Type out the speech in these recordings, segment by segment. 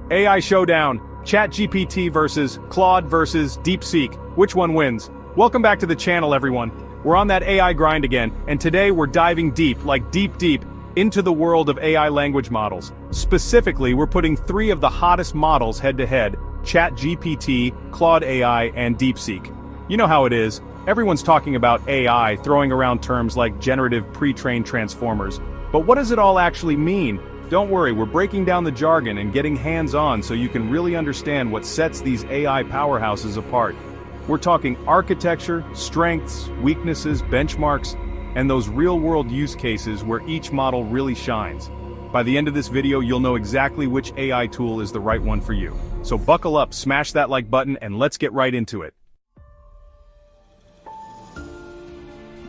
AI Showdown, ChatGPT versus Claude versus DeepSeek. Which one wins? Welcome back to the channel, everyone. We're on that AI grind again, and today we're diving deep, like deep, into the world of AI language models. Specifically, we're putting 3 of the hottest models head-to-head: ChatGPT, Claude AI, and DeepSeek. You know how it is. Everyone's talking about AI, throwing around terms like generative pre-trained transformers. But what does it all actually mean? Don't worry, we're breaking down the jargon and getting hands-on so you can really understand what sets these AI powerhouses apart. We're talking architecture, strengths, weaknesses, benchmarks, and those real-world use cases where each model really shines. By the end of this video, you'll know exactly which AI tool is the right one for you. So buckle up, smash that like button, and let's get right into it.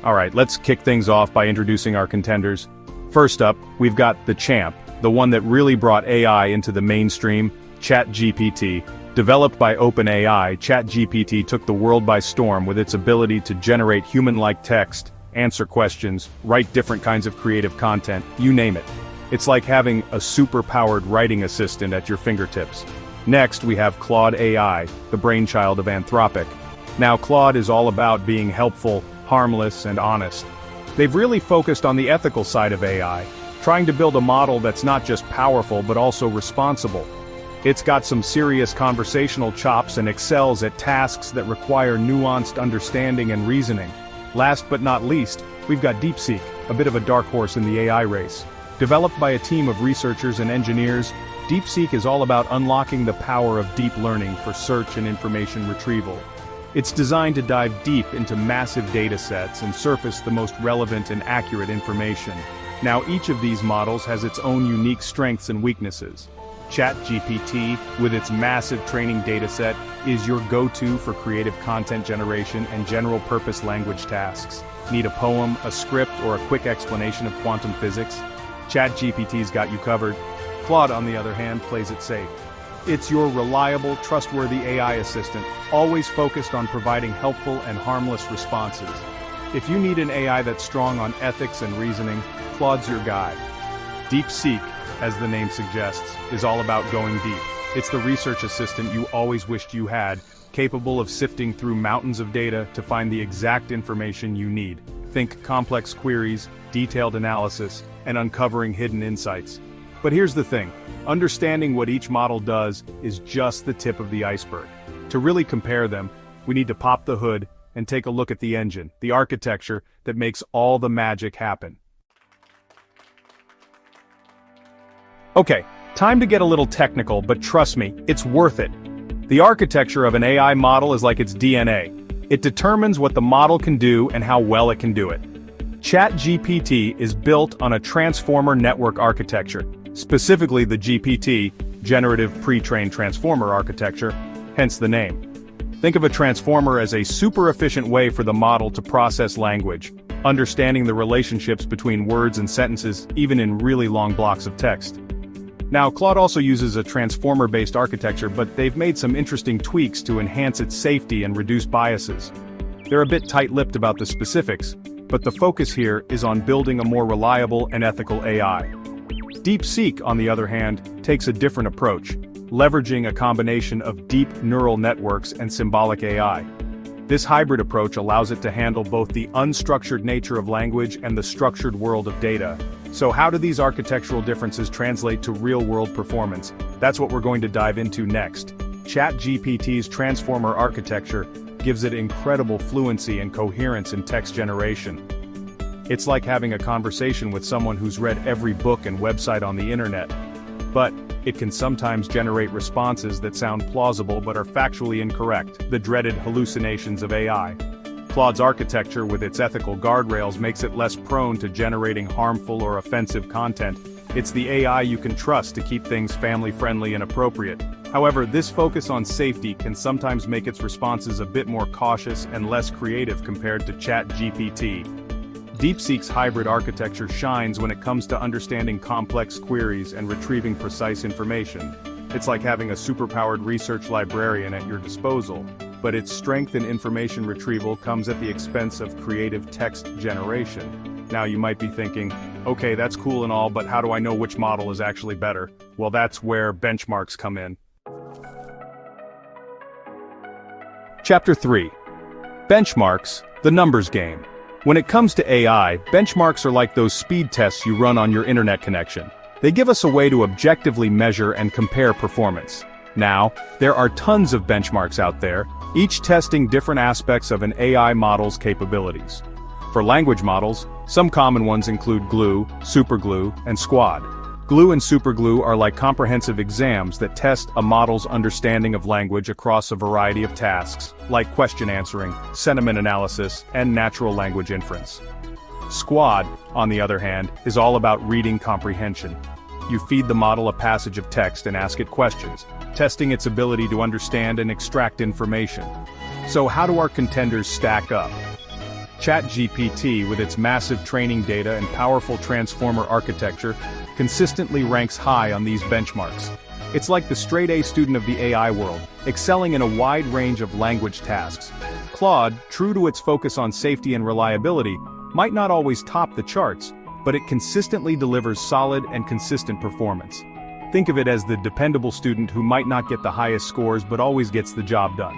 Alright, let's kick things off by introducing our contenders. First up, we've got the champ, the one that really brought AI into the mainstream, ChatGPT. Developed by OpenAI, ChatGPT took the world by storm with its ability to generate human-like text, answer questions, write different kinds of creative content, you name it. It's like having a super-powered writing assistant at your fingertips. Next, we have Claude AI, the brainchild of Anthropic. Now, Claude is all about being helpful, harmless, and honest. They've really focused on the ethical side of AI, trying to build a model that's not just powerful but also responsible. It's got some serious conversational chops and excels at tasks that require nuanced understanding and reasoning. Last but not least, we've got DeepSeek, a bit of a dark horse in the AI race. Developed by a team of researchers and engineers, DeepSeek is all about unlocking the power of deep learning for search and information retrieval. It's designed to dive deep into massive datasets and surface the most relevant and accurate information. Now, each of these models has its own unique strengths and weaknesses. ChatGPT, with its massive training dataset, is your go-to for creative content generation and general-purpose language tasks. Need a poem, a script, or a quick explanation of quantum physics? ChatGPT's got you covered. Claude, on the other hand, plays it safe. It's your reliable, trustworthy AI assistant, always focused on providing helpful and harmless responses. If you need an AI that's strong on ethics and reasoning, Claude's your guy. DeepSeek, as the name suggests, is all about going deep. It's the research assistant you always wished you had, capable of sifting through mountains of data to find the exact information you need. Think complex queries, detailed analysis, and uncovering hidden insights. But here's the thing, understanding what each model does is just the tip of the iceberg. To really compare them, we need to pop the hood and take a look at the engine, the architecture that makes all the magic happen. Okay, time to get a little technical, but trust me, it's worth it. The architecture of an AI model is like its DNA. It determines what the model can do and how well it can do it. ChatGPT is built on a transformer network architecture, specifically the GPT, generative pre-trained transformer architecture, hence the name. Think of a transformer as a super efficient way for the model to process language, understanding the relationships between words and sentences even in really long blocks of text. Now, Claude also uses a transformer-based architecture, but they've made some interesting tweaks to enhance its safety and reduce biases. They're a bit tight-lipped about the specifics, but the focus here is on building a more reliable and ethical AI. DeepSeek, on the other hand, takes a different approach, leveraging a combination of deep neural networks and symbolic AI. This hybrid approach allows it to handle both the unstructured nature of language and the structured world of data. So how do these architectural differences translate to real-world performance? That's what we're going to dive into next. ChatGPT's transformer architecture gives it incredible fluency and coherence in text generation. It's like having a conversation with someone who's read every book and website on the internet. But it can sometimes generate responses that sound plausible but are factually incorrect, the dreaded hallucinations of AI. Claude's architecture with its ethical guardrails makes it less prone to generating harmful or offensive content. It's the AI you can trust to keep things family-friendly and appropriate. However, this focus on safety can sometimes make its responses a bit more cautious and less creative compared to ChatGPT. DeepSeek's hybrid architecture shines when it comes to understanding complex queries and retrieving precise information. It's like having a superpowered research librarian at your disposal, but its strength in information retrieval comes at the expense of creative text generation. Now you might be thinking, okay, that's cool and all, but how do I know which model is actually better? Well, that's where benchmarks come in. Chapter 3. Benchmarks, the numbers game. When it comes to AI, benchmarks are like those speed tests you run on your internet connection. They give us a way to objectively measure and compare performance. Now, there are tons of benchmarks out there, each testing different aspects of an AI model's capabilities. For language models, some common ones include Glue, Superglue, and Squad. Glue and Superglue are like comprehensive exams that test a model's understanding of language across a variety of tasks, like question answering, sentiment analysis, and natural language inference. Squad, on the other hand, is all about reading comprehension. You feed the model a passage of text and ask it questions, testing its ability to understand and extract information. So how do our contenders stack up? ChatGPT, with its massive training data and powerful transformer architecture, consistently ranks high on these benchmarks. It's like the straight-A student of the AI world, excelling in a wide range of language tasks. Claude, true to its focus on safety and reliability, might not always top the charts, but it consistently delivers solid and consistent performance. Think of it as the dependable student who might not get the highest scores but always gets the job done.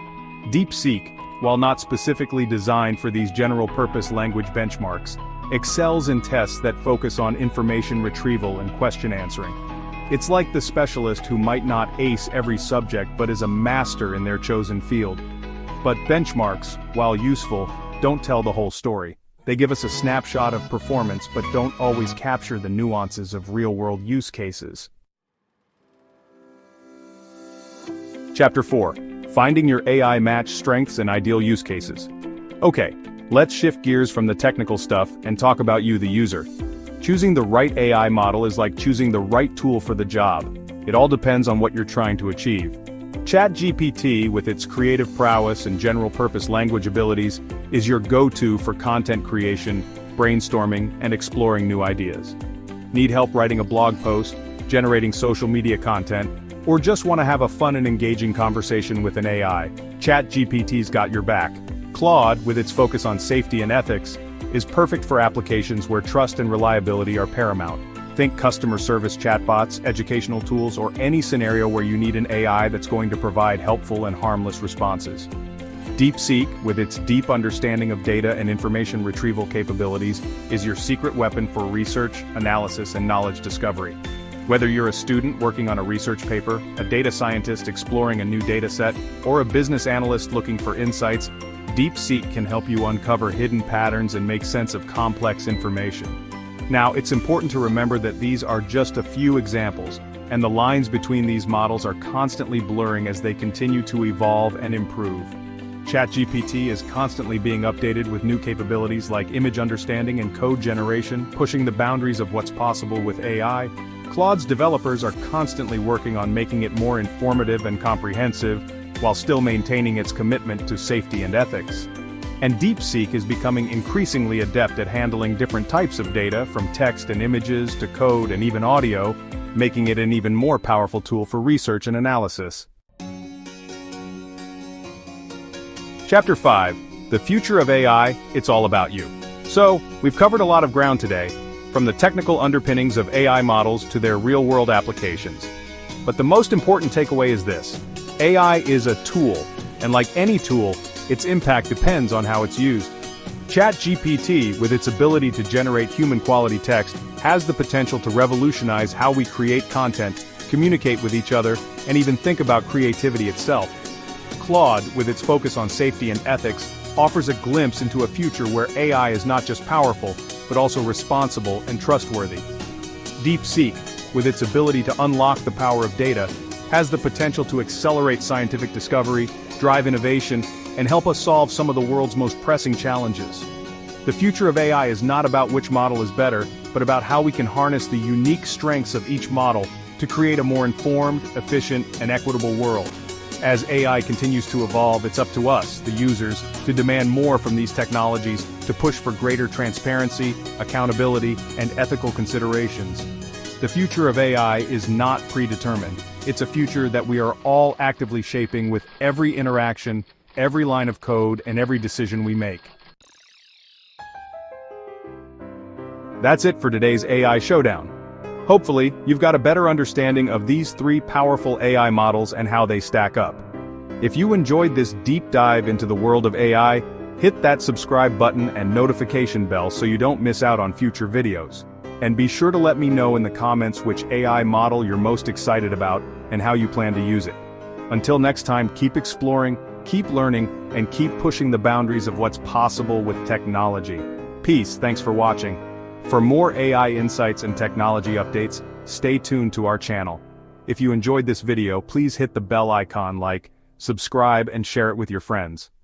DeepSeek, while not specifically designed for these general-purpose language benchmarks, excels in tests that focus on information retrieval and question answering. It's like the specialist who might not ace every subject but is a master in their chosen field. But benchmarks, while useful, don't tell the whole story. They give us a snapshot of performance but don't always capture the nuances of real-world use cases. Chapter 4. Finding your AI match strengths and ideal use cases. Okay, let's shift gears from the technical stuff and talk about you, the user. Choosing the right AI model is like choosing the right tool for the job. It all depends on what you're trying to achieve. ChatGPT, with its creative prowess and general-purpose language abilities, is your go-to for content creation, brainstorming, and exploring new ideas. Need help writing a blog post, generating social media content, or just want to have a fun and engaging conversation with an AI? ChatGPT's got your back. Claude, with its focus on safety and ethics, is perfect for applications where trust and reliability are paramount. Think customer service chatbots, educational tools, or any scenario where you need an AI that's going to provide helpful and harmless responses. DeepSeek, with its deep understanding of data and information retrieval capabilities, is your secret weapon for research, analysis, and knowledge discovery. Whether you're a student working on a research paper, a data scientist exploring a new dataset, or a business analyst looking for insights, DeepSeek can help you uncover hidden patterns and make sense of complex information. Now, it's important to remember that these are just a few examples, and the lines between these models are constantly blurring as they continue to evolve and improve. ChatGPT is constantly being updated with new capabilities like image understanding and code generation, pushing the boundaries of what's possible with AI. Claude's developers are constantly working on making it more informative and comprehensive, while still maintaining its commitment to safety and ethics. And DeepSeek is becoming increasingly adept at handling different types of data, from text and images to code and even audio, making it an even more powerful tool for research and analysis. Chapter 5. The future of AI, it's all about you. So, we've covered a lot of ground today, from the technical underpinnings of AI models to their real-world applications. But the most important takeaway is this: AI is a tool, and like any tool, its impact depends on how it's used. ChatGPT, with its ability to generate human-quality text, has the potential to revolutionize how we create content, communicate with each other, and even think about creativity itself. Claude, with its focus on safety and ethics, offers a glimpse into a future where AI is not just powerful, but also responsible and trustworthy. DeepSeek, with its ability to unlock the power of data, has the potential to accelerate scientific discovery, drive innovation, and help us solve some of the world's most pressing challenges. The future of AI is not about which model is better, but about how we can harness the unique strengths of each model to create a more informed, efficient, and equitable world. As AI continues to evolve, it's up to us, the users, to demand more from these technologies, to push for greater transparency, accountability, and ethical considerations. The future of AI is not predetermined. It's a future that we are all actively shaping with every interaction, every line of code, and every decision we make. That's it for today's AI Showdown. Hopefully, you've got a better understanding of these three powerful AI models and how they stack up. If you enjoyed this deep dive into the world of AI, hit that subscribe button and notification bell so you don't miss out on future videos. And be sure to let me know in the comments which AI model you're most excited about and how you plan to use it. Until next time, keep exploring, keep learning, and keep pushing the boundaries of what's possible with technology. Peace, thanks for watching. For more AI insights and technology updates, stay tuned to our channel. If you enjoyed this video, please hit the bell icon, subscribe, and share it with your friends.